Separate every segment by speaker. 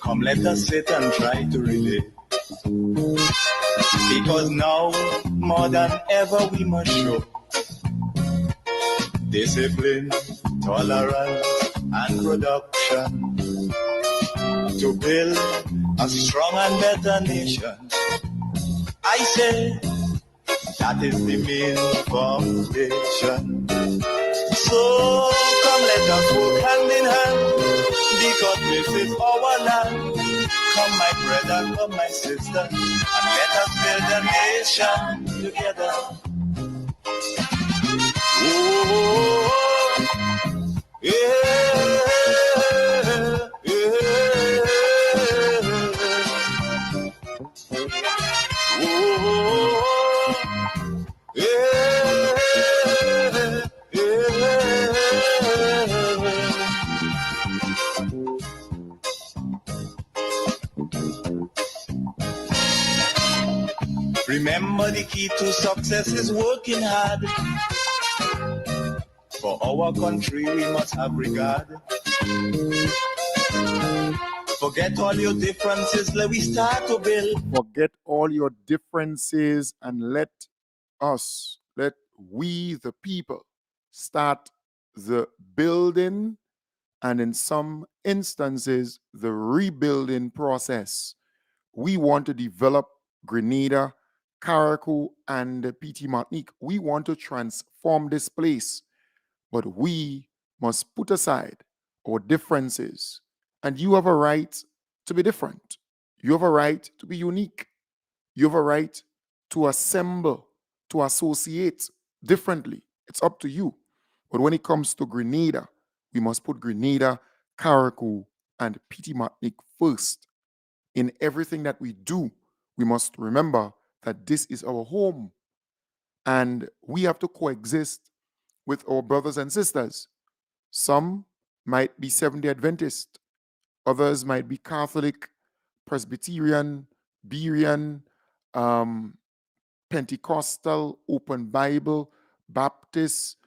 Speaker 1: Come, let us sit and try to relate. Because now, more than ever, we must show discipline, tolerance, and production to build a strong and better nation. I say that is the main foundation. So come, let us work hand in hand, because this is our land. Come, my brother, come, my sister, and let us build a nation together. Oh, yeah, yeah. Oh, yeah, yeah. Remember, the key to success is working hard. For our country, we must have regard. Forget all your differences, let we start to build.
Speaker 2: Forget all your differences and let we, the people, start the building and in some instances, the rebuilding process. We want to develop Grenada, Carriacou, and PT Martinique. We want to transform this place, but we must put aside our differences. And you have a right to be different. You have a right to be unique. You have a right to assemble, to associate differently. It's up to you. But when it comes to Grenada, we must put Grenada, Carriacou, and PT Martinique first. In everything that we do, we must remember that this is our home. And we have to coexist with our brothers and sisters. Some might be Seventh-day Adventist. Others might be Catholic, Presbyterian, Berean, Pentecostal, Open Bible, Baptist,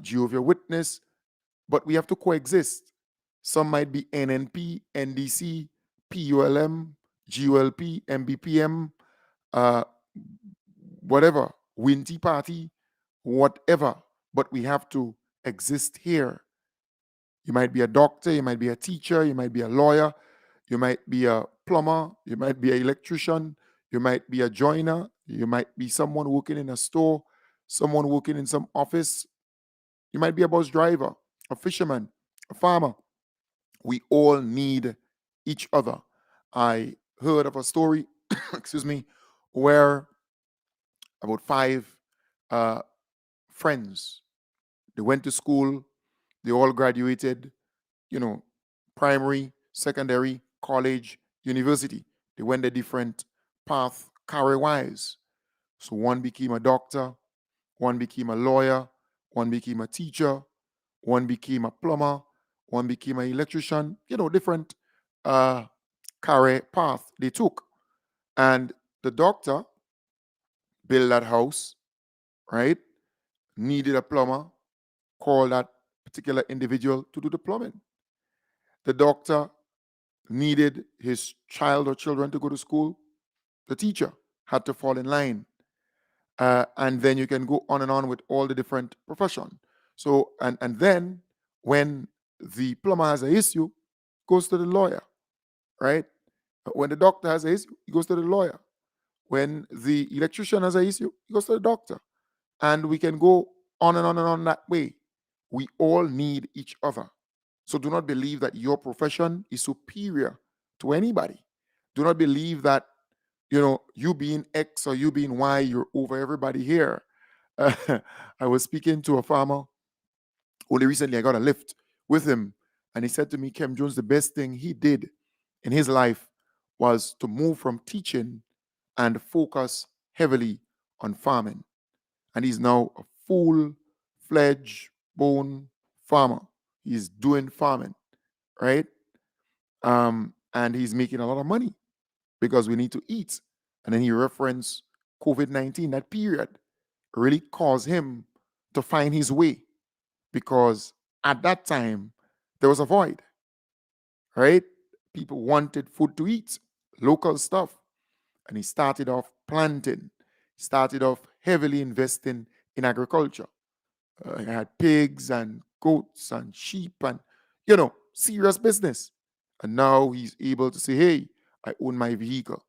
Speaker 2: Jehovah's Witness. But we have to coexist. Some might be NNP, NDC, PULM, GULP, MBPM, whatever, Winty Party, whatever. But we have to exist here. You might be a doctor, you might be a teacher, you might be a lawyer, you might be a plumber, you might be an electrician, you might be a joiner, you might be someone working in a store, someone working in some office, you might be a bus driver, a fisherman, a farmer. We all need each other. I heard of a story, excuse me, where about 5 friends, they went to school, they all graduated, primary, secondary, college, university. They went a different path career-wise. So one became a doctor, one became a lawyer, one became a teacher, one became a plumber, one became an electrician, different career path they took. And the doctor built that house, right? Needed a plumber, called that particular individual to do the plumbing. The doctor needed his child or children to go to school. The teacher had to fall in line. And then you can go on and on with all the different professions. So, and then when the plumber has an issue, goes to the lawyer, right? When the doctor has an issue, he goes to the lawyer. When the electrician has an issue, he goes to the doctor. And we can go on and on and on that way. We all need each other. So do not believe that your profession is superior to anybody. Do not believe that, you being X or you being Y, you're over everybody here. I was speaking to a farmer only recently. I got a lift with him, and he said to me, Kem Jones, the best thing he did in his life was to move from teaching and focus heavily on farming. And he's now a full-fledged bone farmer. He's doing farming, right? And he's making a lot of money because we need to eat. And then he referenced COVID-19. That period really caused him to find his way, because at that time there was a void, right? People wanted food to eat, local stuff. And he started off planting, started off heavily investing in agriculture. He had pigs and goats and sheep and, serious business. And now he's able to say, hey, I own my vehicle,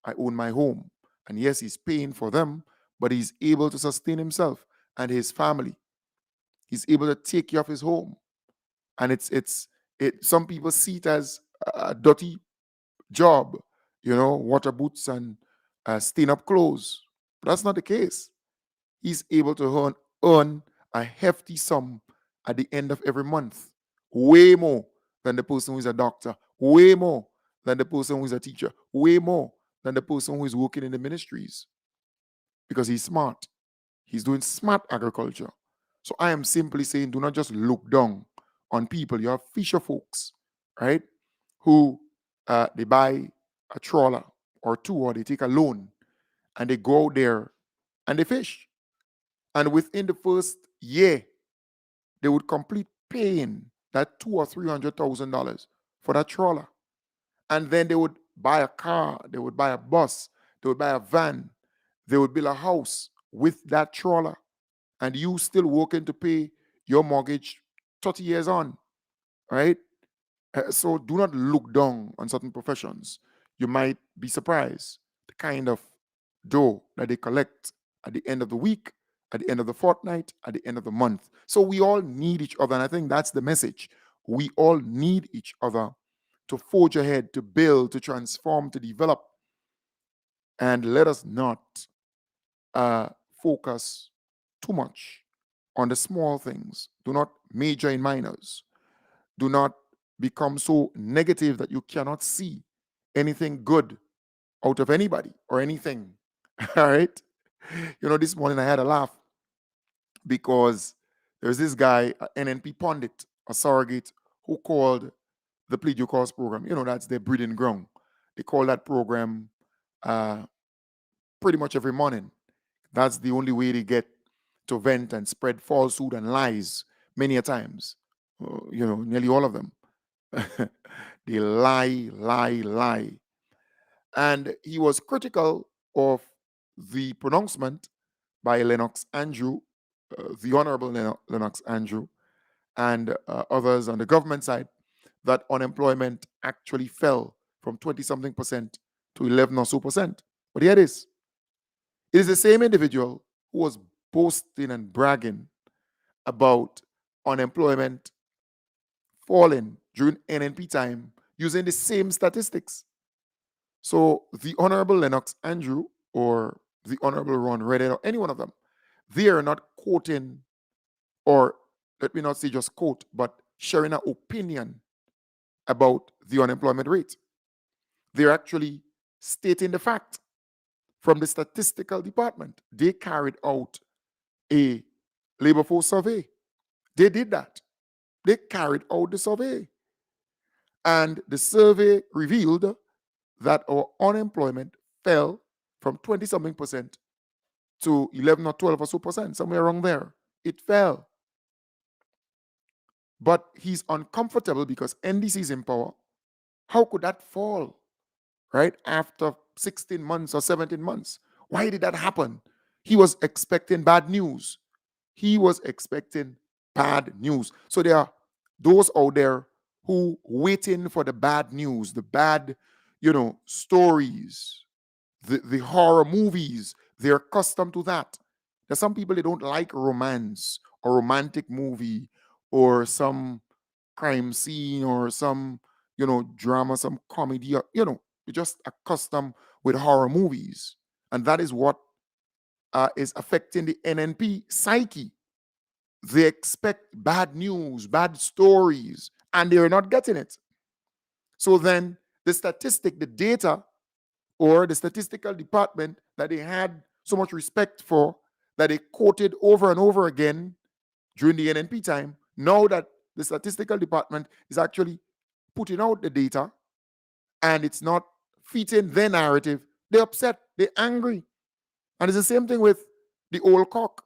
Speaker 2: I own my home. And yes, he's paying for them, but he's able to sustain himself and his family. He's able to take care of his home. And some people see it as a dirty job, water boots and stain up clothes. But that's not the case. He's able to earn a hefty sum at the end of every month, way more than the person who is a doctor, way more than the person who is a teacher, way more than the person who is working in the ministries, because he's smart. He's doing smart agriculture. So I am simply saying, do not just look down on people. You have fisher folks, right, who they buy a trawler or two, or they take a loan and they go out there and they fish. And within the first year, they would complete paying that $200,000 or $300,000 for that trawler. And then they would buy a car, they would buy a bus, they would buy a van, they would build a house with that trawler. And you still working to pay your mortgage 30 years on, right? So do not look down on certain professions. You might be surprised the kind of dough that they collect at the end of the week, at the end of the fortnight, at the end of the month. So we all need each other. And I think that's the message. We all need each other to forge ahead, to build, to transform, to develop. And let us not focus too much on the small things. Do not major in minors. Do not become so negative that you cannot see anything good out of anybody or anything. All right. This morning I had a laugh because there's this guy, NNP pundit, a surrogate, who called the Plead Your Cause program. That's their breeding ground. They call that program uh, pretty much every morning. That's the only way they get to vent and spread falsehood and lies many a times. Nearly all of them. They lie, lie, lie. And he was critical of the pronouncement by Lennox Andrew, the Honorable Lennox Andrew, and others on the government side, that unemployment actually fell from 20 something percent to 11 or so percent. But here it is. It is the same individual who was boasting and bragging about unemployment falling during NNP time using the same statistics. So the Honorable Lennox Andrew or the Honorable Ron Reddit or any one of them, they are not quoting, or let me not say just quote, but sharing an opinion about the unemployment rate. They're actually stating the fact from the statistical department. They carried out a labor force survey. They did that. They carried out the survey. And the survey revealed that our unemployment fell from 20 something percent to 11 or 12 or so percent, somewhere around there. It fell. But he's uncomfortable because NDC is in power. How could that fall, right? After 16 months or 17 months. Why did that happen? He was expecting bad news. He was expecting bad news. So there are those out there who waiting for the bad news, the bad, stories, the horror movies. They're accustomed to that. There's some people, they don't like romance or romantic movie or some crime scene or some, drama, some comedy, or, you're just accustomed with horror movies. And that is what is affecting the NNP psyche. They expect bad news, bad stories, and they're not getting it. So then the statistic, the data, or the statistical department that they had so much respect for, that they quoted over and over again during the NNP time, now that the statistical department is actually putting out the data and it's not fitting their narrative, they're upset, they're angry. And it's the same thing with the old cock.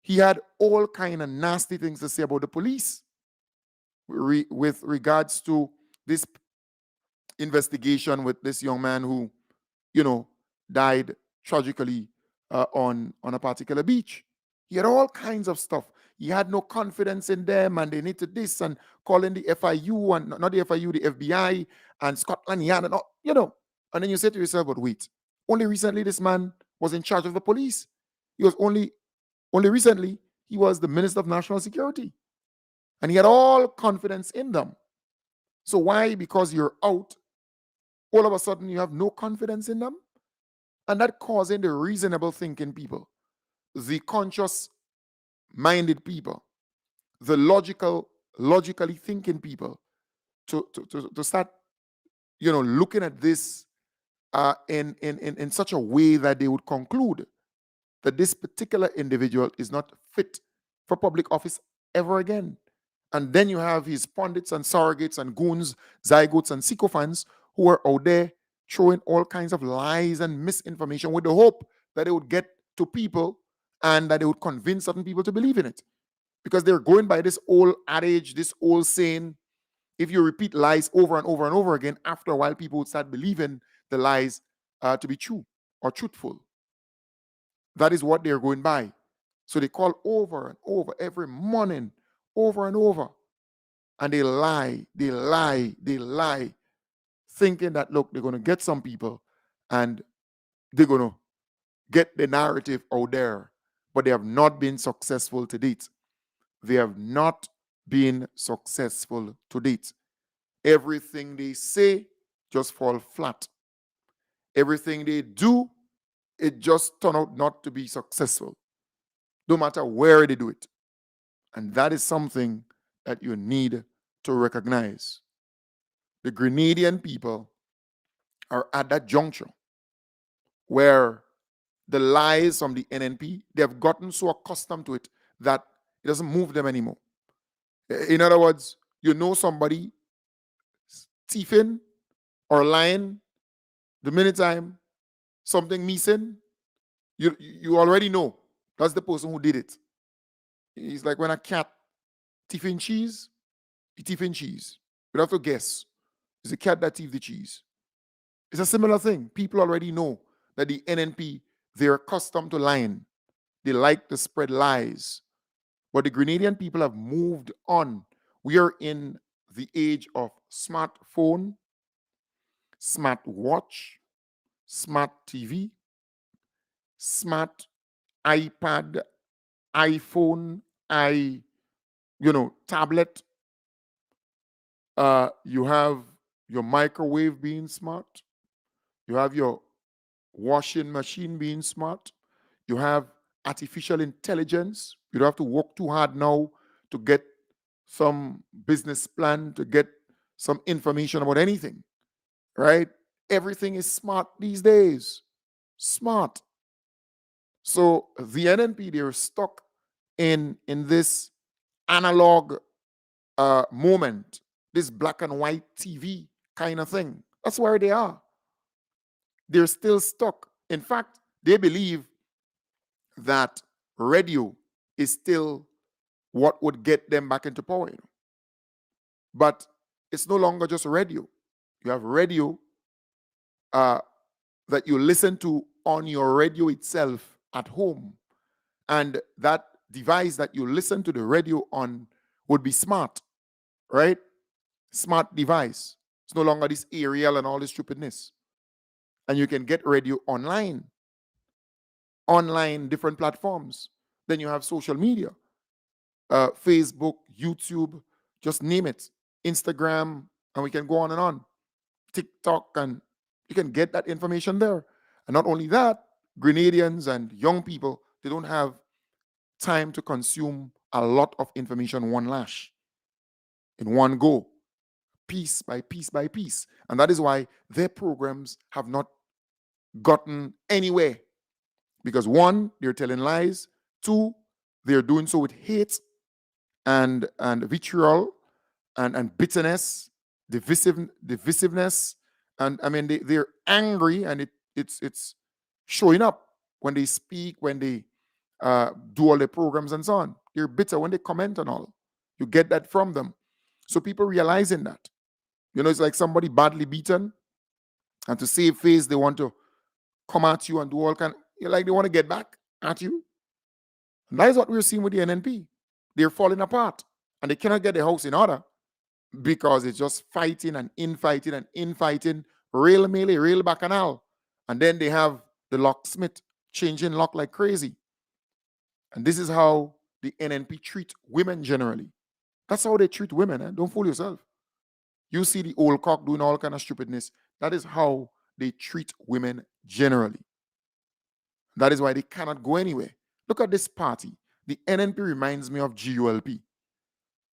Speaker 2: He had all kind of nasty things to say about the police with regards to this investigation with this young man who, you know, died tragically on a particular beach. He had all kinds of stuff. He had no confidence in them, and they needed this and calling the FIU and not the FIU, the FBI and Scotland Yard and all, And then you say to yourself, but wait, only recently this man was in charge of the police. He was only recently he was the Minister of National Security, and he had all confidence in them. So why? Because you're out, all of a sudden you have no confidence in them, and that causing the reasonable thinking people, the conscious-minded people, the logically thinking people to start, looking at this in such a way that they would conclude that this particular individual is not fit for public office ever again. And then you have his pundits and surrogates and goons, zygotes and sycophants who are out there throwing all kinds of lies and misinformation with the hope that they would get to people and that they would convince certain people to believe in it. Because they're going by this old adage, this old saying, if you repeat lies over and over and over again, after a while, people would start believing the lies to be true or truthful. That is what they're going by. So they call over and over every morning, over and over. And they lie, thinking that, look, they're going to get some people and they're going to get the narrative out there. But they have not been successful to date. They have not been successful to date. Everything they say just fall flat. Everything they do, it just turn out not to be successful, no matter where they do it. And that is something that you need to recognize. The Grenadian people are at that juncture where the lies from the NNP, they have gotten so accustomed to it that it doesn't move them anymore. In other words, somebody thieving or lying, the minute time something missing, you already know that's the person who did it. It's like when a cat thieving cheese, he thieving cheese. You have to guess. It's the cat that thieved the cheese. It's a similar thing. People already know that the NNP, they're accustomed to lying. They like to spread lies. But the Grenadian people have moved on. We are in the age of smartphone, smart watch, smart TV, smart iPad, iPhone, tablet. You have your microwave being smart. You have your washing machine being smart. You have artificial intelligence. You don't have to work too hard now to get some business plan, to get some information about anything, right? Everything is smart these days. Smart. So the NNP, they're stuck in this analog moment, this black and white TV kind of thing. That's where they are. They're still stuck. In fact, they believe that radio is still what would get them back into power. But it's no longer just radio. You have radio that you listen to on your radio itself at home. And that device that you listen to the radio on would be smart, right? Smart device. It's no longer this aerial and all this stupidness. And you can get radio online, different platforms. Then you have social media, Facebook, YouTube, just name it, Instagram, and we can go on and on, TikTok, and you can get that information there. And not only that, Grenadians and young people, they don't have time to consume a lot of information one lash, in one go, piece by piece by piece. And that is why their programs have not gotten anywhere. Because one, they're telling lies. Two, they're doing so with hate and vitriol and bitterness, divisiveness. And I mean, they're angry, and it's showing up when they speak, when they do all their programs and so on. They're bitter when they comment and all. You get that from them. So people realizing that. You know, it's like somebody badly beaten, and to save face, they want to come at you and do all kind. Like they want to get back at you. And that is what we're seeing with the NNP. They're falling apart, and they cannot get the house in order because it's just fighting and infighting and infighting, real melee, real bacchanal. And then they have the locksmith changing lock like crazy. And this is how the NNP treat women generally. That's how they treat women. Eh? Don't fool yourself. You see the old cock doing all kind of stupidness. That is how they treat women generally. That is why they cannot go anywhere. Look at this party. The NNP reminds me of GULP.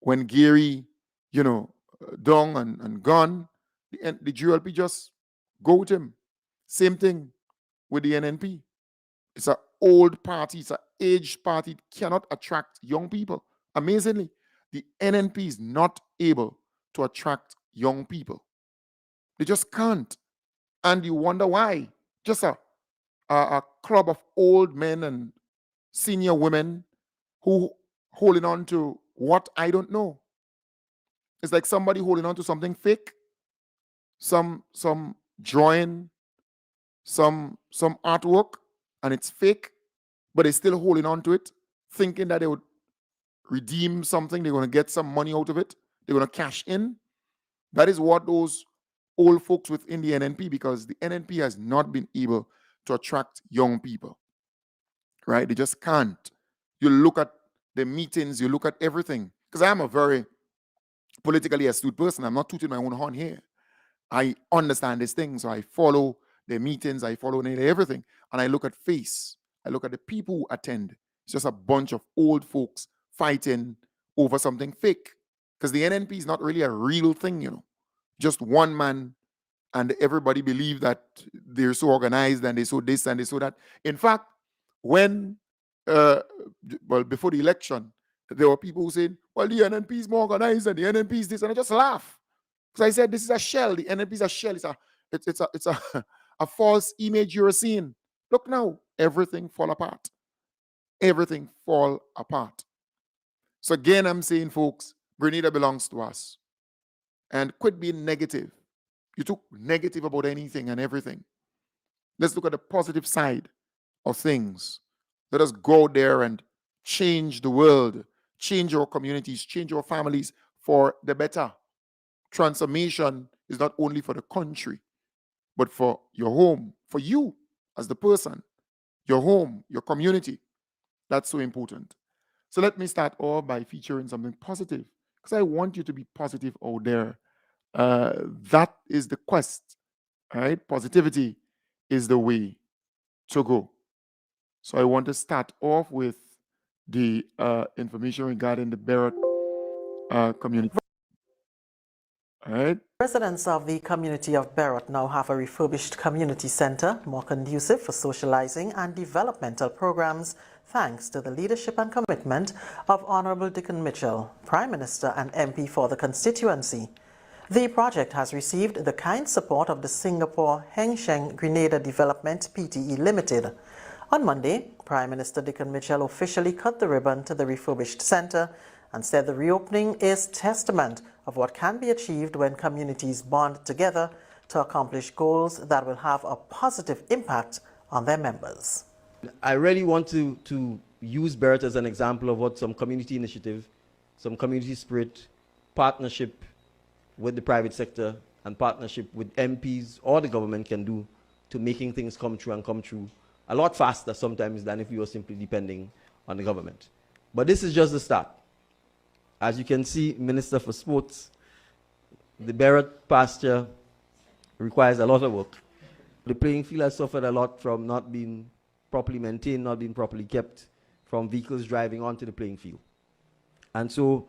Speaker 2: When Gary, Dong and gone, the GULP just go with him. Same thing with the NNP. It's an old party. It's an aged party. It cannot attract young people. Amazingly, the NNP is not able to attract young people. They just can't. And you wonder why. Just a club of old men and senior women who holding on to what I don't know. It's like somebody holding on to something fake, some drawing, some artwork, and it's fake, but they're still holding on to it, thinking that they would redeem something, they're going to get some money out of it, they're going to cash in. That is what those old folks within the NNP, because the NNP has not been able to attract young people, right? They just can't. You look at the meetings, you look at everything, because I'm a very politically astute person. I'm not tooting my own horn here. I understand these things, so I follow the meetings, I follow everything, and I look at face. I look at the people who attend. It's just a bunch of old folks fighting over something fake, because the NNP is not really a real thing, just one man, and everybody believe that they're so organized and they so this and they so that. In fact, when before the election, there were people who said, well, the NNP is more organized and the NNP is this, and I just laugh. Because I said, this is a shell. The NNP is a shell. It's a false image you're seeing. Look now, everything fall apart. Everything fall apart. So again, I'm saying, folks, Grenada belongs to us. And quit being negative. You took negative about anything and everything. Let's look at the positive side of things. Let us go there and change the world, change our communities, change our families for the better. Transformation is not only for the country, but for your home, for you as the person, your home, your community. That's so important. So let me start off by featuring something positive, because I want you to be positive out there. That is the quest, all right? Positivity is the way to go. So I want to start off with the information regarding the Barrett community. All right.
Speaker 3: Residents of the community of Barrett now have a refurbished community center, more conducive for socializing and developmental programs, thanks to the leadership and commitment of Honorable Dickon Mitchell, Prime Minister and MP for the constituency. The project has received the kind support of the Singapore Heng Sheng Grenada Development Pte Limited. On Monday, Prime Minister Dickon Mitchell officially cut the ribbon to the refurbished center and said the reopening is testament of what can be achieved when communities bond together to accomplish goals that will have a positive impact on their members.
Speaker 4: I really want to use Barrett as an example of what some community initiative, some community spirit, partnership with the private sector and partnership with MPs or the government can do to making things come true and come true a lot faster sometimes than if we were simply depending on the government. But this is just the start. As you can see, Minister for Sports, the Barrett pasture requires a lot of work. The playing field has suffered a lot from not being properly maintained, not being properly kept, from vehicles driving onto the playing field. And so,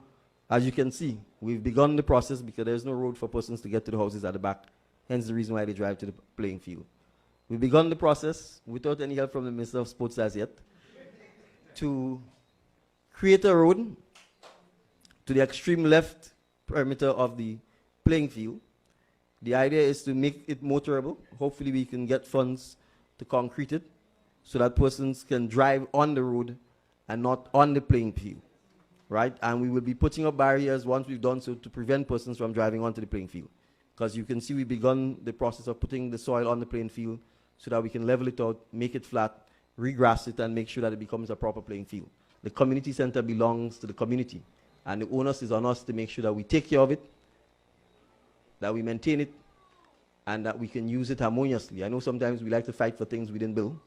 Speaker 4: as you can see, we've begun the process because there's no road for persons to get to the houses at the back, hence the reason why they drive to the playing field. We've begun the process, without any help from the Minister of Sports as yet, to create a road to the extreme left perimeter of the playing field. The idea is to make it motorable. Hopefully we can get funds to concrete it so that persons can drive on the road and not on the playing field, right? And we will be putting up barriers once we've done so to prevent persons from driving onto the playing field. because you can see we've begun the process of putting the soil on the playing field so that we can level it out, make it flat, regrass it, and make sure that it becomes a proper playing field. The community center belongs to the community, and the onus is on us to make sure that we take care of it, that we maintain it, and that we can use it harmoniously. I know sometimes we like to fight for things we didn't build,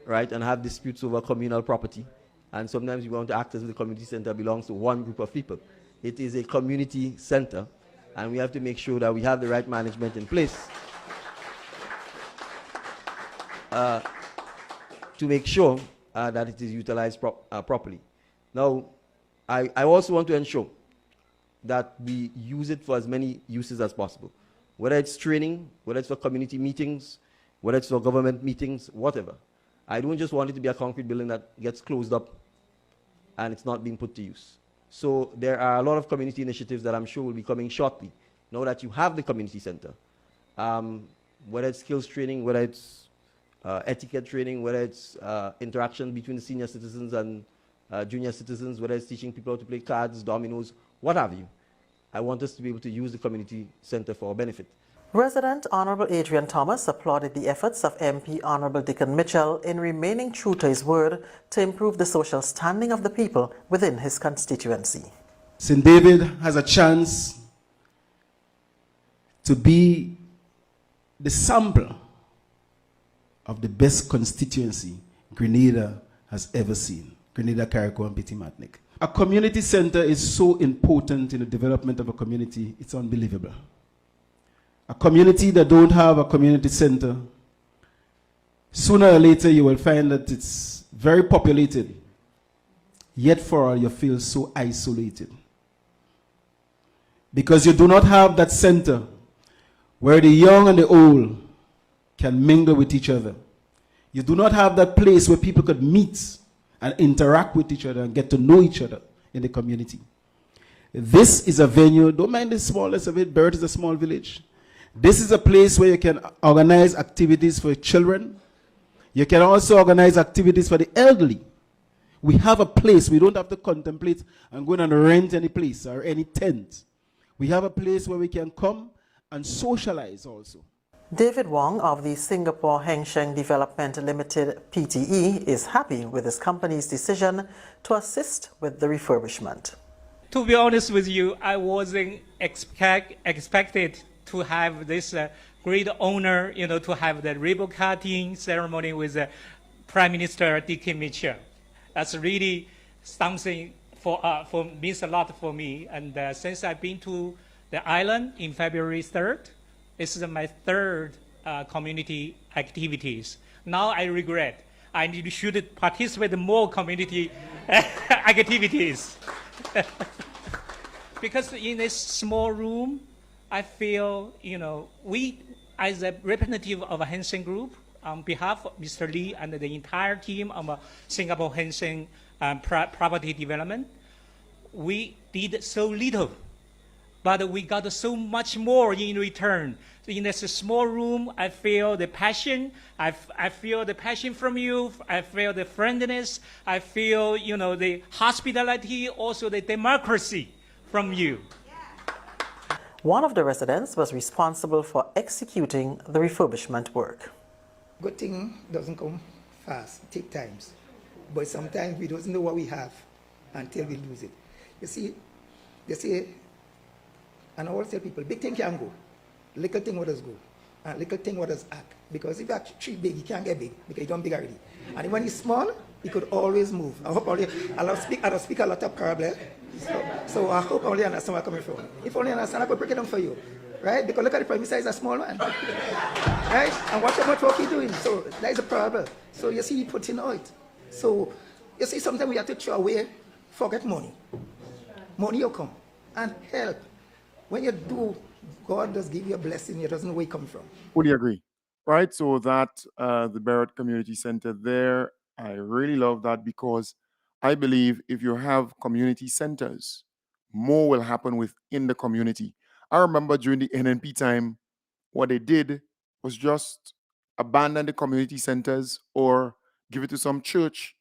Speaker 4: right, and have disputes over communal property, and sometimes we want to act as if the community center belongs to one group of people. It is a community center, and we have to make sure that we have the right management in place to make sure that it is utilized properly. Now, I also want to ensure that we use it for as many uses as possible, whether it's training, whether it's for community meetings, whether it's for government meetings, whatever. I don't just want it to be a concrete building that gets closed up and it's not being put to use. So there are a lot of community initiatives that I'm sure will be coming shortly, now that you have the community center. Whether it's skills training, whether it's etiquette training, whether it's interaction between the senior citizens and junior citizens, whether it's teaching people how to play cards, dominoes, what have you. I want us to be able to use the community center for our benefit.
Speaker 3: Resident Honourable Adrian Thomas applauded the efforts of MP Honourable Dickon Mitchell in remaining true to his word to improve the social standing of the people within his constituency.
Speaker 5: St. David has a chance to be the sample of the best constituency Grenada has ever seen. Grenada, Carriacou, and Petit Martinique. A community center is so important in the development of a community, it's unbelievable. A community that don't have a community center, sooner or later you will find that it's very populated, yet for all you feel so isolated. Because you do not have that center where the young and the old can mingle with each other. You do not have that place where people could meet and interact with each other and get to know each other in the community. This is a venue, don't mind the smallness of it, Barrett is a small village. This is a place where you can organize activities for children. You can also organize activities for the elderly. We have a place, we don't have to contemplate and go and rent any place or any tent. We have a place where we can come and socialize also.
Speaker 3: David Wong of the Singapore Heng Sheng Development Limited PTE is happy with his company's decision to assist with the refurbishment.
Speaker 6: To be honest with you, I wasn't expected to have this great honor, to have the ribbon cutting ceremony with Prime Minister Dickon Mitchell. That's really something means a lot for me. And since I've been to the island in February 3rd, this is my third community activities. Now I regret. I should participate in more community activities. Because in this small room, I feel, we, as a representative of a Heng Sheng Group, on behalf of Mr. Lee and the entire team of Singapore Heng Sheng Property Development, we did so little, but we got so much more in return. In this small room, I feel the passion. I feel the passion from you. I feel the friendliness. I feel, the hospitality, also the democracy from you.
Speaker 3: One of the residents was responsible for executing the refurbishment work.
Speaker 7: Good thing doesn't come fast, it takes time. But sometimes we don't know what we have until we lose it. You see, they say, and I always tell people, big thing can go, little thing what does go, and little thing what does act. Because if you actually big, you can't get big, because you don't big already. And when you're small, you could always move. I hope only, I don't speak a lot of parable. So I hope only understand where I'm coming from. If only understand, I could break it down for you. Right? Because look at the Prime Minister is a small man. Right? And watch how much work he's doing. So that is a problem. So you see, he puts in out. So you see, sometimes we have to throw away, forget money. Money will come and help. When you do, God does give you a blessing. You doesn't know where it comes from.
Speaker 2: Fully agree. Right? So that the Barrett Community Center there, I really love that because I believe if you have community centers, more will happen within the community. I remember during the NNP time, what they did was just abandon the community centers or give it to some church,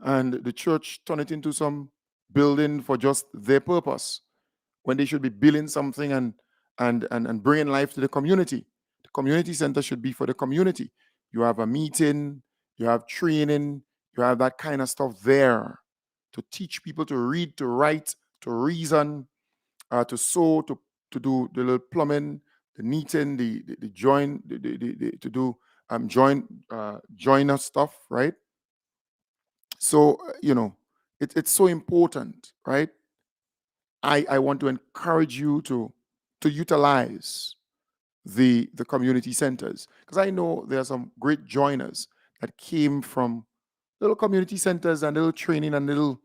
Speaker 2: and the church turn it into some building for just their purpose when they should be building something and and bringing life to the community. The community center should be for the community. You have a meeting, you have training, you have that kind of stuff there to teach people to read, to write, to reason, to sew, to do the little plumbing, the knitting, the join, to do joiner stuff, right? So it's so important, right? I want to encourage you to utilize the community centers, because I know there are some great joiners that came from little community centers and little training and little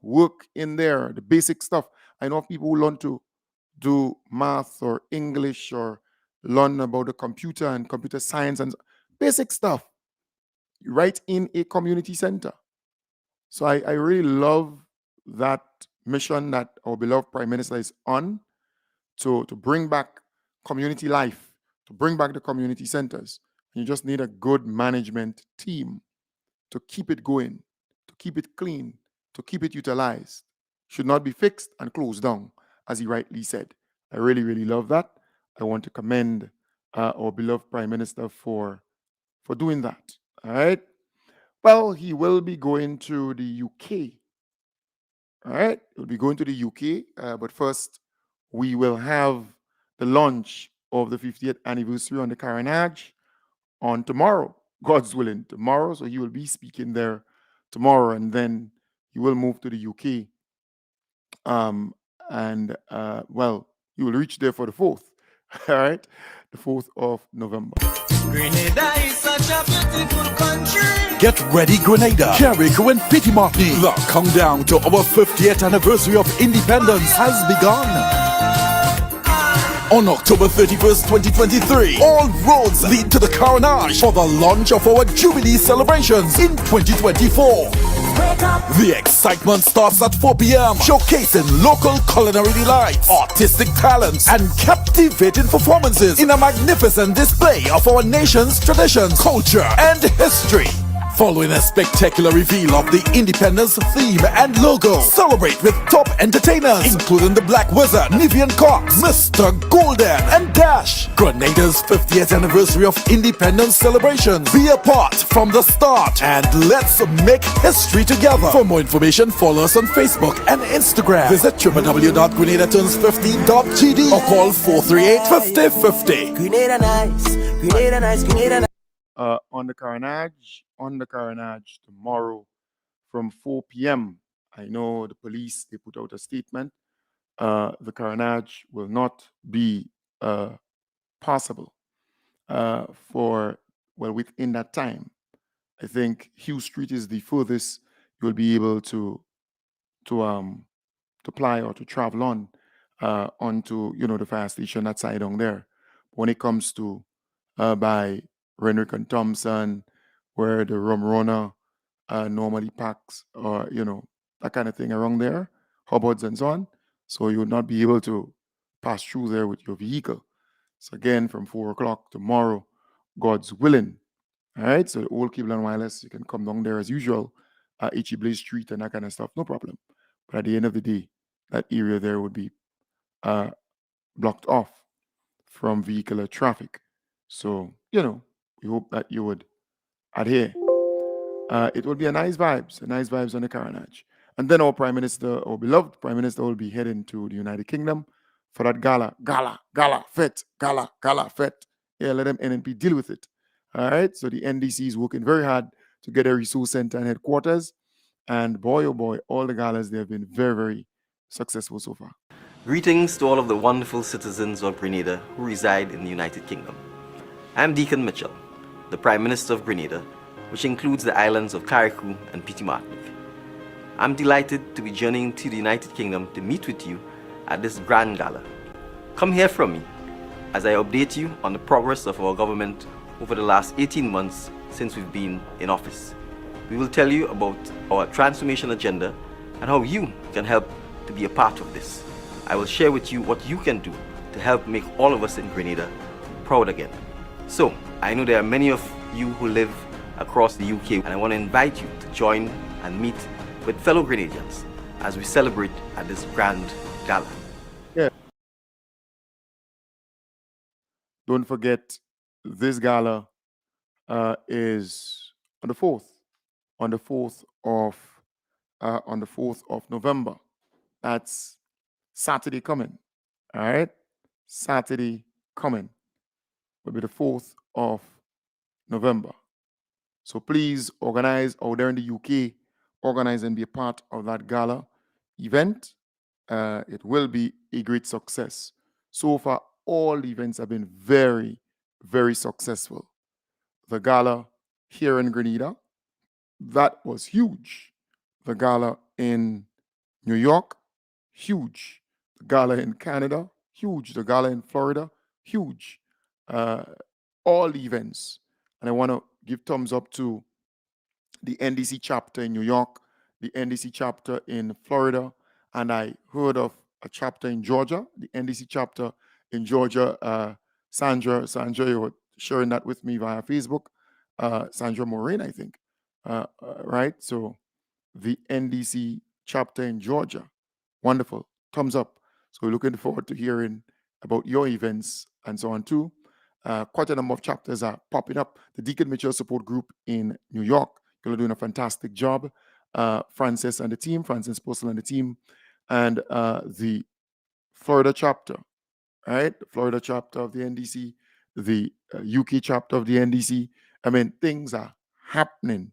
Speaker 2: work in there, the basic stuff. I know of people who learn to do math or English or learn about the computer and computer science and basic stuff right in a community center. So I really love that mission that our beloved Prime Minister is on, to bring back community life, to bring back the community centers. You just need a good management team to keep it going, to keep it clean, to keep it utilized. Should not be fixed and closed down, as he rightly said. I really, really love that. I want to commend our beloved Prime Minister for doing that. All right. Well, he will be going to the UK. All right. He'll be going to the UK. But first, we will have the launch of the 50th anniversary on the Carnage on tomorrow, God's willing, tomorrow. So he will be speaking there tomorrow, and then he will move to the UK. Well, he will reach there for the 4th, all right? The 4th of November.
Speaker 8: Grenada is such a beautiful country.
Speaker 9: Get ready, Grenada, Carrico and Petty Martini. The countdown to our 50th anniversary of independence has begun. On October 31st, 2023, all roads lead to the Carnage for the launch of our Jubilee celebrations in 2024. The excitement starts at 4 p.m., showcasing local culinary delights, artistic talents, and captivating performances in a magnificent display of our nation's traditions, culture, and history. Following a spectacular reveal of the Independence theme and logo, celebrate with top entertainers including the Black Wizard, Nivian Cox, Mr. Golden, and Dash. Grenada's 50th anniversary of independence celebrations. Be a part from the start and let's make history together. For more information, follow us on Facebook and Instagram. Visit www.grenadaturns50.gd or call 438-5050.
Speaker 8: Grenada nice, Grenada nice, Grenada nice.
Speaker 2: On the Carnage tomorrow from 4 p.m. I know the police, they put out a statement. The Carnage will not be possible within that time. I think Hugh Street is the furthest you will be able to fly or to travel on onto the fire station that side down there. When it comes to by Renwick and Thompson, where the rum runner normally packs, or that kind of thing around there, Hubbards and so on. So you would not be able to pass through there with your vehicle. So again, from 4 o'clock tomorrow, God's willing. All right. So the old Cable and Wireless, you can come down there as usual, H.E. Blaze Street and that kind of stuff, no problem. But at the end of the day, that area there would be blocked off from vehicular traffic. So we hope that you would adhere. It will be a nice vibes on the Carnage. And then our Prime Minister, our beloved Prime Minister, will be heading to the United Kingdom for that gala fete. Yeah, let them NNP deal with it. All right. So the NDC is working very hard to get a resource center and headquarters. And boy, oh boy, all the galas, they have been very, very successful so far.
Speaker 10: Greetings to all of the wonderful citizens of Grenada who reside in the United Kingdom. I'm Deacon Mitchell, the Prime Minister of Grenada, which includes the islands of Carriacou and Petite Martinique. I'm delighted to be journeying to the United Kingdom to meet with you at this grand gala. Come hear from me as I update you on the progress of our government over the last 18 months since we've been in office. We will tell you about our transformation agenda and how you can help to be a part of this. I will share with you what you can do to help make all of us in Grenada proud again. So, I know there are many of you who live across the UK, and I want to invite you to join and meet with fellow Grenadians as we celebrate at this grand gala.
Speaker 2: Don't forget, this gala is on the 4th, on the 4th of November. That's Saturday coming. All right, Saturday coming will be the 4th of November. So please organize out there in the UK, organize and be a part of that gala event. It will be a great success. So far, all the events have been very, very successful. The gala here in Grenada, that was huge. The gala in New York, huge. The gala in Canada, huge. The gala in Florida, huge. All the events. And I want to give thumbs up to the NDC chapter in New York, the NDC chapter in Florida, and I heard of a chapter in Georgia, the NDC chapter in Georgia. Sandra, you were sharing that with me via Facebook. Sandra Moraine, I think. Right? So the NDC chapter in Georgia. Wonderful. Thumbs up. So we're looking forward to hearing about your events and so on too. Quite a number of chapters are popping up. The Deacon Mitchell Support Group in New York, you're doing a fantastic job. Francis Postle and the team, and the Florida chapter, right? The Florida chapter of the NDC, the UK chapter of the NDC. I mean, things are happening,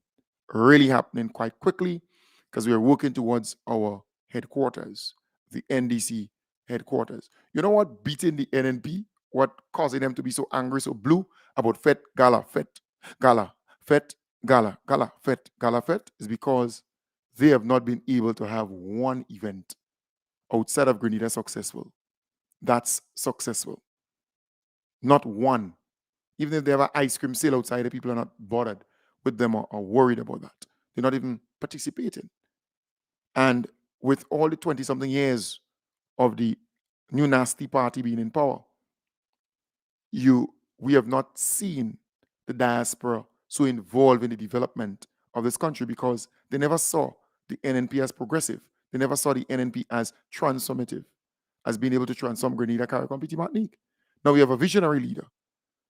Speaker 2: really happening quite quickly because we are working towards our headquarters, the NDC headquarters. You know what beating the NNP? What causing them to be so angry, so blue about Fet Gala Fet is because they have not been able to have one event outside of Grenada successful. That's successful. Not one. Even if they have an ice cream sale outside, the people are not bothered with them or worried about that. They're not even participating. And with all the 20-something years of the new nasty party being in power, we have not seen the diaspora so involved in the development of this country because they never saw the NNP as progressive. They never saw the NNP as transformative, as being able to transform Grenada, Carriacou, and Petit Martinique. Now we have a visionary leader.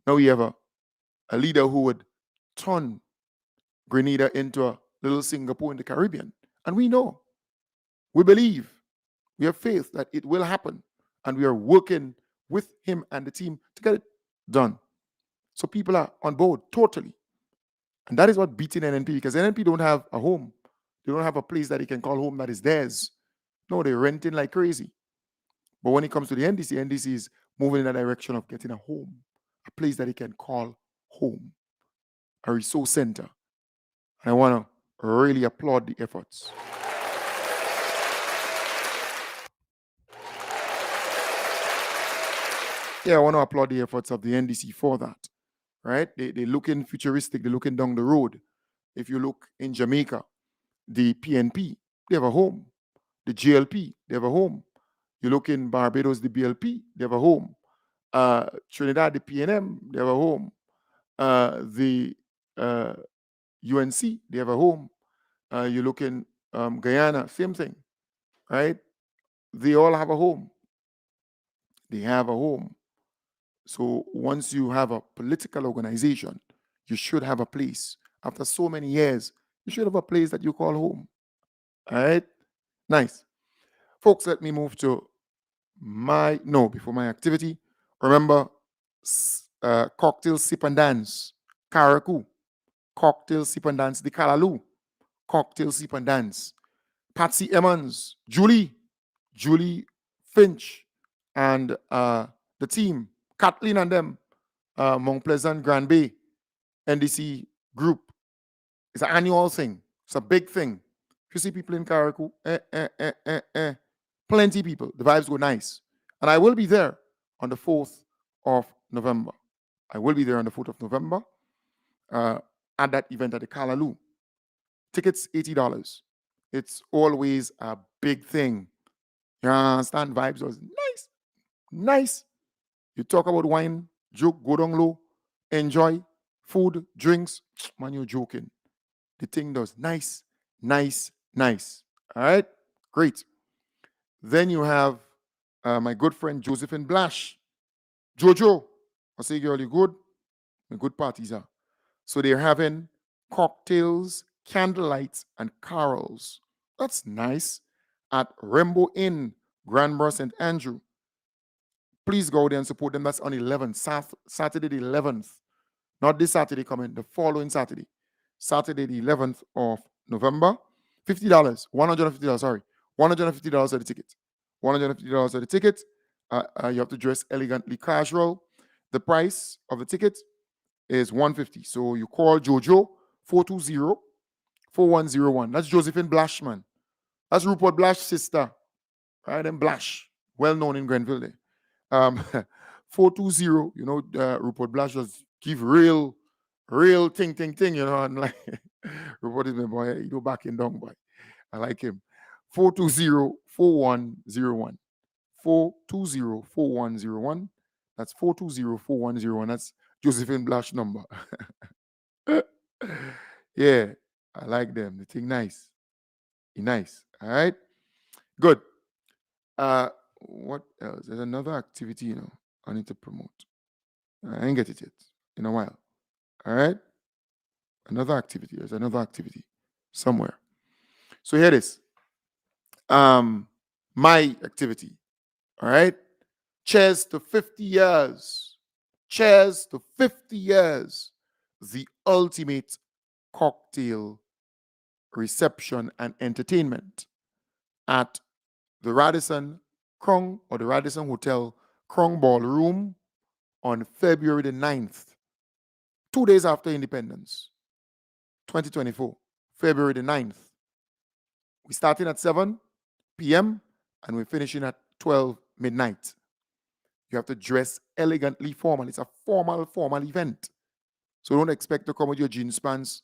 Speaker 2: Now we have a leader who would turn Grenada into a little Singapore in the Caribbean. And we know, we believe, we have faith that it will happen. And we are working with him and the team to get it done. So people are on board totally. And that is what beating NNP, because NNP don't have a home. They don't have a place that they can call home that is theirs. No, they're renting like crazy. But when it comes to the NDC is moving in the direction of getting a home, a place that they can call home, a resource center. And I want to really applaud the efforts. Yeah, I want to applaud the efforts of the NDC for that, right? They're looking futuristic. They're looking down the road. If you look in Jamaica, the PNP, they have a home. The GLP, they have a home. You look in Barbados, the BLP, they have a home. Trinidad, the PNM, they have a home. The UNC, they have a home. You look in Guyana, same thing, right? They all have a home. They have a home. So once you have a political organization, you should have a place. After so many years, you should have a place that you call home. All right? Nice. Folks, let me move to before my activity. Remember, cocktail sip and dance, Carriacou. Cocktail sip and dance, the Callaloo. Cocktail sip and dance. Patsy Emmons, Julie Finch, and the team, Kathleen and them, Mount Pleasant, Grand Bay, NDC group. It's an annual thing. It's a big thing. If you see people in Carriacou, plenty of people. The vibes go nice. And I will be there on the 4th of November. I will be there on the 4th of November at that event at the Callaloo. Tickets, $80. It's always a big thing. You understand? Vibes was nice. Nice. You talk about wine, joke, go down low, enjoy, food, drinks. Man, you're joking. The thing does nice. All right? Great. Then you have my good friend Josephine Blash. Jojo. I say, girl, you good? The good parties are. So they're having cocktails, candlelights, and carols. That's nice. At Rainbow Inn, Granborough St. Andrew. Please go there and support them. That's on 11th, Saturday the 11th. Not this Saturday coming, the following Saturday. Saturday the 11th of November. $50, $150, sorry. $150 of the ticket. $150 of the ticket. You have to dress elegantly casual. The price of the ticket is $150. So you call Jojo 420-4101. That's Josephine Blashman. That's Rupert Blash's sister. Right? And Blash, well known in Grenville there. 420, Rupert Blash just give real thing, and like Rupert is my boy, he do back in down boy. I like him. 420-4101. 420-4101. That's 420-4101. That's Josephine Blash number. Yeah, I like them. They think nice. Nice. All right. Good. What else? There's another activity, I need to promote. I ain't get it yet in a while. All right. Another activity. There's another activity somewhere. So here it is. My activity. All right. Cheers to 50 years. Cheers to 50 years. The ultimate cocktail reception and entertainment at the Radisson Krung or the Radisson Hotel Krung Ballroom on February the 9th, 2 days after independence, 2024, February the 9th. We're starting at 7 p.m. and we're finishing at 12 midnight. You have to dress elegantly formal. It's a formal event. So don't expect to come with your jeans pants.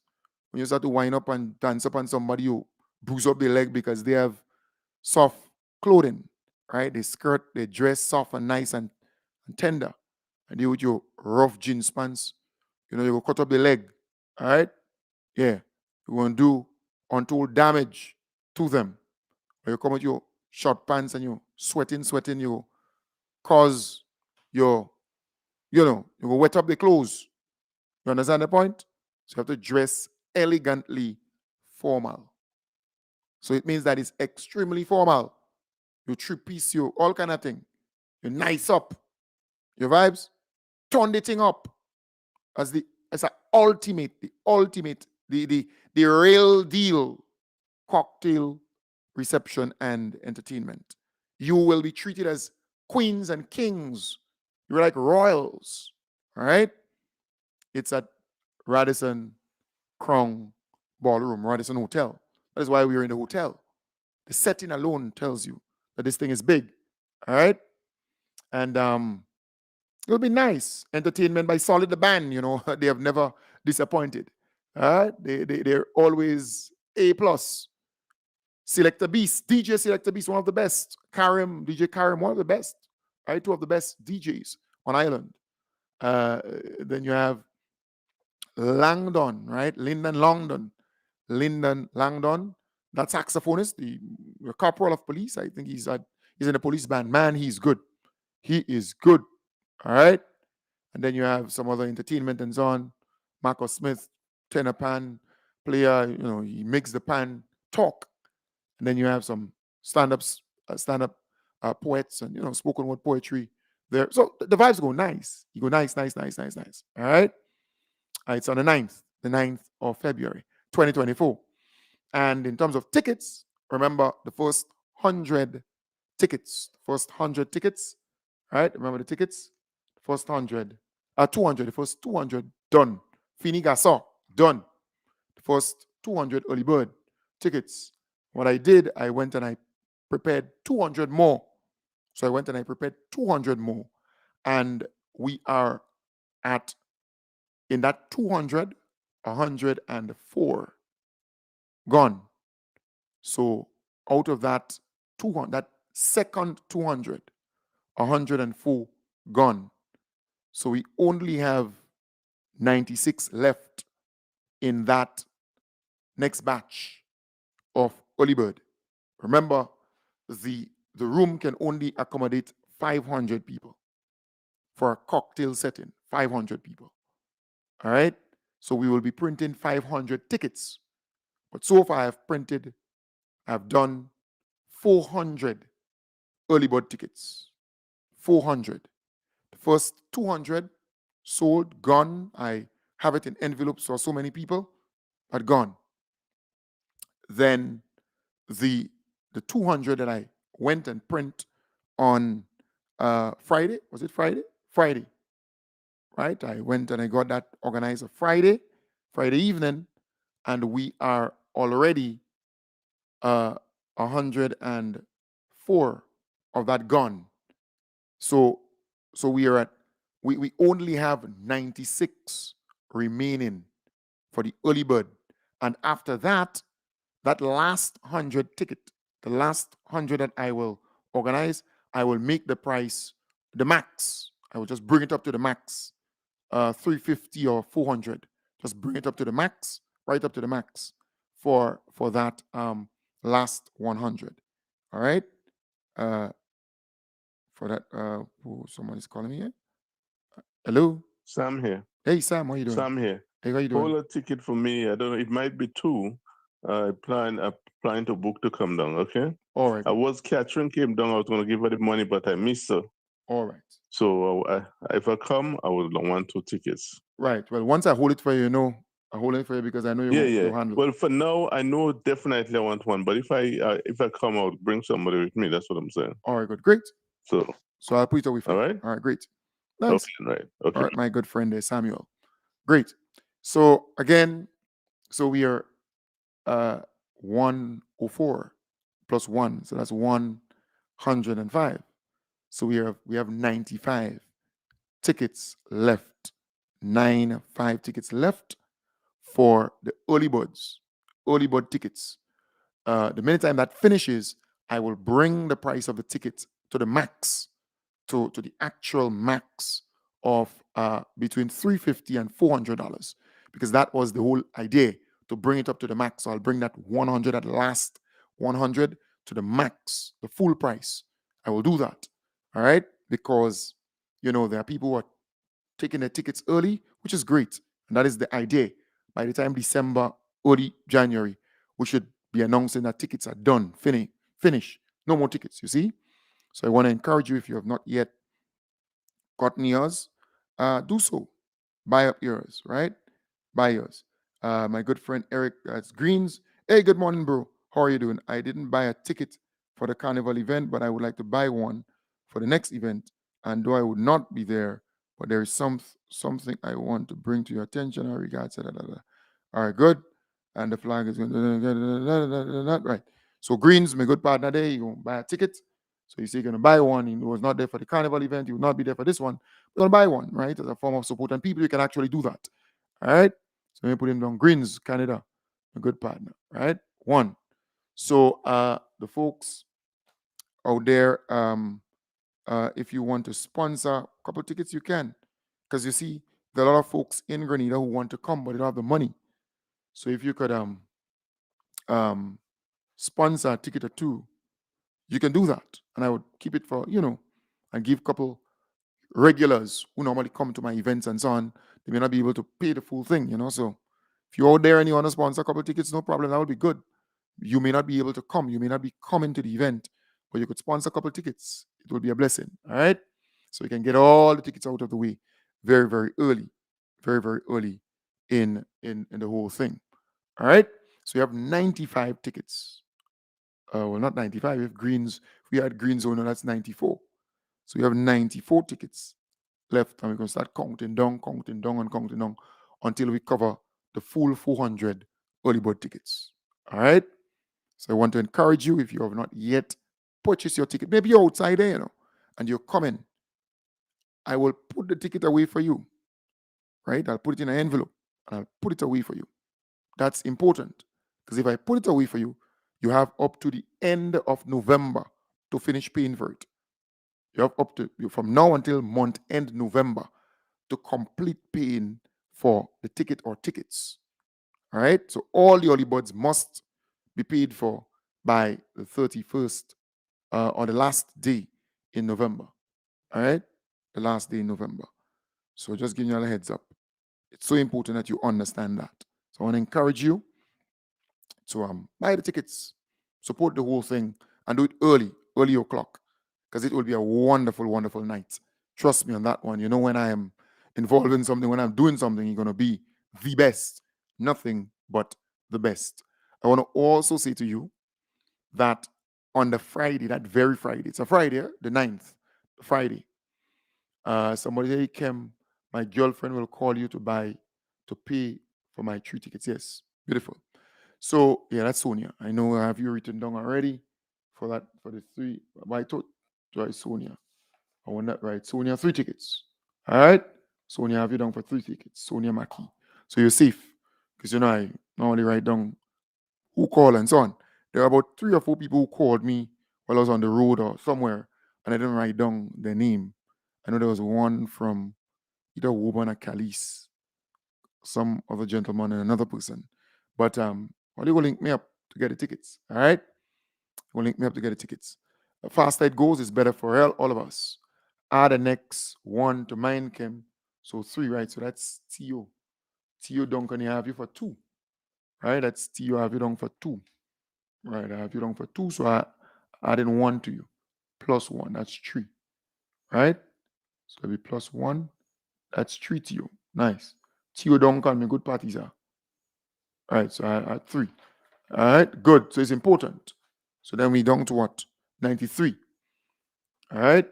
Speaker 2: When you start to wind up and dance up on somebody, you bruise up their leg because they have soft clothing, right? They dress soft and nice and tender. And you with your rough jeans pants, you will cut up the leg, all right? Yeah, you won't do untold damage to them. Or you come with your short pants and you sweating, you cause you will wet up the clothes. You understand the point? So you have to dress elegantly formal. So it means that it's extremely formal. You three-piece, you all kind of thing. You nice up. Your vibes, turn the thing up as the ultimate, the real deal cocktail reception and entertainment. You will be treated as queens and kings. You're like royals. All right? It's at Radisson Krung Ballroom, Radisson Hotel. That is why we are in the hotel. The setting alone tells you that this thing is big. All right? And it'll be nice. Entertainment by Solid the Band, they have never disappointed. They're always A+. Selector Beast, DJ Selector Beast, one of the best. DJ Karim, one of the best. Right? Two of the best DJs on island. Then you have Langdon, right? Lyndon Langdon, that saxophonist, the corporal of police. I think he's in a police band. Man, he's good. He is good. All right. And then you have some other entertainment and so on. Marcus Smith, tenor pan player, he makes the pan talk. And then you have some stand-up poets and, spoken word poetry there. So the vibes go nice. You go nice. All right. It's on the 9th of February, 2024. And in terms of tickets, remember the first 100 tickets, right? Remember the tickets? First 100, 200, the first 200 done. Fini Gasson, done. The first 200 early bird tickets. What I did, I went and I prepared 200 more. So I went and I prepared 200 more. And we are in that 200, 104 gone. So out of that 200, that second 200, 104 gone. So we only have 96 left in that next batch of early bird. Remember, the room can only accommodate 500 people for a cocktail setting. 500 people. All right? So we will be printing 500 tickets. But so far I've done 400 early bird tickets. 400. The first 200 sold, gone. I have it in envelopes for so many people, but gone. Then the 200 that I went and print on Friday, was it Friday? Friday, right? I went and I got that organized on Friday evening, and we are already 104 of that gone. So we are at, we only have 96 remaining for the early bird. And after that, that last 100 ticket, the last 100 that I will organize, I will make the price the max. I will just bring it up to the max, 350 or 400. Just bring it up to the max, right up to the max for that last 100. All right. For that, somebody's calling me here. Hello.
Speaker 11: Sam here.
Speaker 2: Hey Sam, how you doing?
Speaker 11: Sam here.
Speaker 2: Hey, how you doing?
Speaker 11: Hold a ticket for me. I don't know. It might be two. I plan to book to come down. Okay.
Speaker 2: All right.
Speaker 11: Catherine came down. I was going to give her the money, but I missed her.
Speaker 2: All right.
Speaker 11: So if I come, I would want 2 tickets.
Speaker 2: Right. Well, once I hold it for you, I hold it for you because I know you'll handle it.
Speaker 11: Well, for now, I know definitely I want one. But if I come, I'll bring somebody with me. That's what I'm saying.
Speaker 2: All right, good. Great.
Speaker 11: So
Speaker 2: I'll put it away for you.
Speaker 11: All right.
Speaker 2: All right, great. Nice.
Speaker 11: Okay, right. Okay.
Speaker 2: All right, my good friend there, Samuel. Great. So again, we are 104 plus 1. So that's 105. So we have 95 tickets left. 95 tickets left for the early bird tickets. The minute time that finishes, I will bring the price of the tickets to the max, to the actual max of between $350 and $400, because that was the whole idea, to bring it up to the max. So I'll bring that 100, that last 100, to the max, the full price. I will do that. All right, because there are people who are taking their tickets early, which is great, and that is the idea. By the time December, early January, we should be announcing that tickets are done, finish, no more tickets. You see, so I want to encourage you, if you have not yet gotten yours, do so. Buy up yours, right? Buy yours. My good friend Eric, that's Greens. Hey, good morning, bro. How are you doing? I didn't buy a ticket for the carnival event, but I would like to buy one for the next event. And though I would not be there, but there is something I want to bring to your attention. I regards. All right, good. And the flag is going right. So Greens, my good partner there, you going to buy a ticket. So you say you're going to buy one. He was not there for the carnival event. He will not be there for this one. You're going to buy one, right? As a form of support. And people, you can actually do that. All right. So let me put him down. Greens, Canada, a good partner, right? One. So the folks out there, if you want to sponsor a couple of tickets, you can. Because you see, there are a lot of folks in Grenada who want to come, but they don't have the money. So if you could sponsor a ticket or two, you can do that. And I would keep it for, and give a couple regulars who normally come to my events and so on. They may not be able to pay the full thing, So if you're out there and you want to sponsor a couple of tickets, no problem. That would be good. You may not be able to come. You may not be coming to the event, but you could sponsor a couple of tickets. It will be a blessing. All right. So you can get all the tickets out of the way very, very early, very, very early in the whole thing. All right. So you have 95 tickets. Well, not 95. If we had green zone, that's 94. So you have 94 tickets left, and we're going to start counting down until we cover the full 400 early bird tickets. All right. So I want to encourage you, if you have not yet purchased your ticket, maybe you're outside there, and you're coming, I will put the ticket away for you, right? I'll put it in an envelope, and I'll put it away for you. That's important, because if I put it away for you, you have up to the end of November to finish paying for it. You have up to, from now until month end November, to complete paying for the ticket or tickets. All right? So all the early birds must be paid for by the 31st or the last day in November. All right? The last day in November. So just giving you all a heads up. It's so important that you understand that. So I want to encourage you to buy the tickets, support the whole thing, and do it early o'clock, because it will be a wonderful, wonderful night. Trust me on that one. You know, when I am involved in something, when I'm doing something, you're going to be the best. Nothing but the best. I want to also say to you that on the Friday, that very Friday, it's a Friday, the 9th, Friday, somebody said, Kim, my girlfriend will call you to pay for my 3 tickets. Yes, beautiful. So, yeah, that's Sonia. I know I have you written down already for the 3. But I thought, right, Sonia. I want that right. Sonia, 3 tickets. All right? Sonia, I have you down for 3 tickets. Sonia Maki. So you're safe. Because, you know, I normally write down who called and so on. There are about 3 or 4 people who called me while I was on the road or somewhere, and I didn't write down their name. I know there was one from either Woburn or Calise, some other gentleman and another person. But well, you will link me up to get the tickets. All right? You will link me up to get the tickets. The faster it goes is better for all of us. Add the next one to mine, Kim. So 3, right? So that's Tio. Tio Duncan, I have you for 2. Right? That's Tio, I have you down for 2. Right? I have you down for 2. So I added 1 to you. Plus 1. That's 3. Right? So it'll be plus 1. That's 3 Tio. Nice. Tio Duncan, my good parties are. All right, so I had 3. All right, good. So it's important. So then we down to what? 93. All right.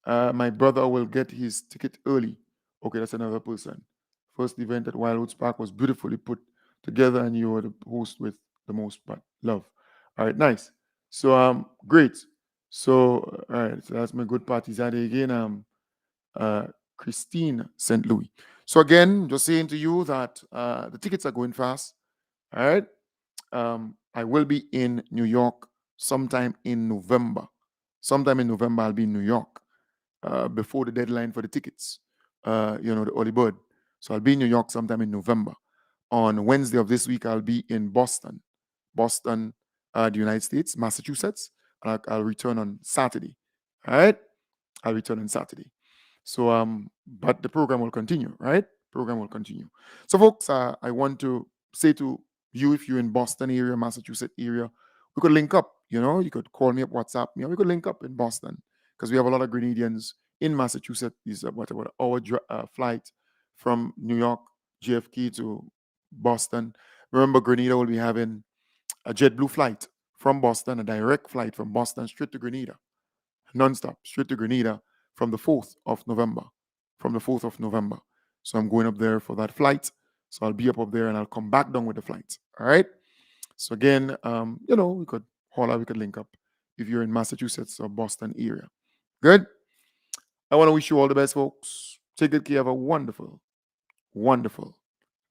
Speaker 2: My brother will get his ticket early. Okay, that's another person. First event at Wildwoods Park was beautifully put together, and you were the host with the most part. Love. All right, nice. So great. So all right, so that's my good parties. Are they again? Christine St. Louis. So again, just saying to you that the tickets are going fast. All right. I will be in New York sometime in November. Sometime in November, I'll be in New York before the deadline for the tickets. The early bird. So I'll be in New York sometime in November. On Wednesday of this week, I'll be in Boston, the United States, Massachusetts. I'll return on Saturday. All right. I'll return on Saturday. So, but the program will continue, right? Program will continue. So, folks, I want to say to you, if you're in Boston area, Massachusetts area, we could link up. You know, you could call me up, WhatsApp me, or we could link up in Boston, because we have a lot of Grenadians in Massachusetts. Is about an hour flight from New York JFK to Boston. Remember, Grenada will be having a JetBlue flight from Boston, a direct flight from Boston straight to Grenada, non-stop, straight to Grenada from the 4th of November. From the 4th of November. So I'm going up there for that flight. So I'll be up there and I'll come back down with the flight. All right. So again, we could holler, we could link up if you're in Massachusetts or Boston area. Good. I want to wish you all the best, folks. Take good care. Have a wonderful, wonderful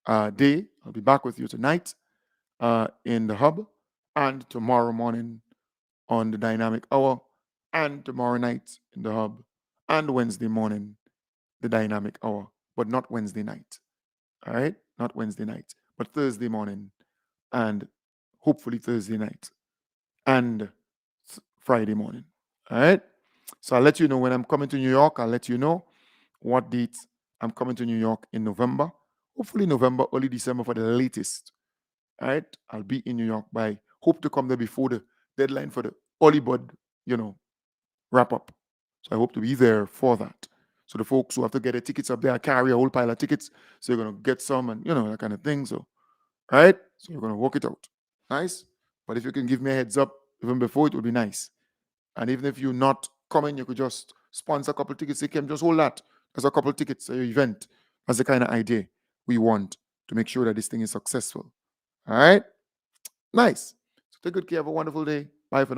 Speaker 2: day. I'll be back with you tonight in the hub, and tomorrow morning on the dynamic hour, and tomorrow night in the hub, and Wednesday morning, the dynamic hour, but not Wednesday night. All right? Not Wednesday night, but Thursday morning, and hopefully Thursday night, and Friday morning. All right? So I'll let you know when I'm coming to New York. I'll let you know what date I'm coming to New York in November. Hopefully November, early December for the latest. All right? I'll be in New York hope to come there before the deadline for the early bird, wrap up. So I hope to be there for that. So the folks who have to get their tickets up there, I carry a whole pile of tickets. So you're going to get some and, that kind of thing. So, all right? So you're going to work it out. Nice? But if you can give me a heads up even before, it would be nice. And even if you're not coming, you could just sponsor a couple of tickets. Say, Kim, just hold that. There's a couple of tickets at your event. That's the kind of idea we want to make sure that this thing is successful. All right? Nice. So take good care. Have a wonderful day. Bye for now.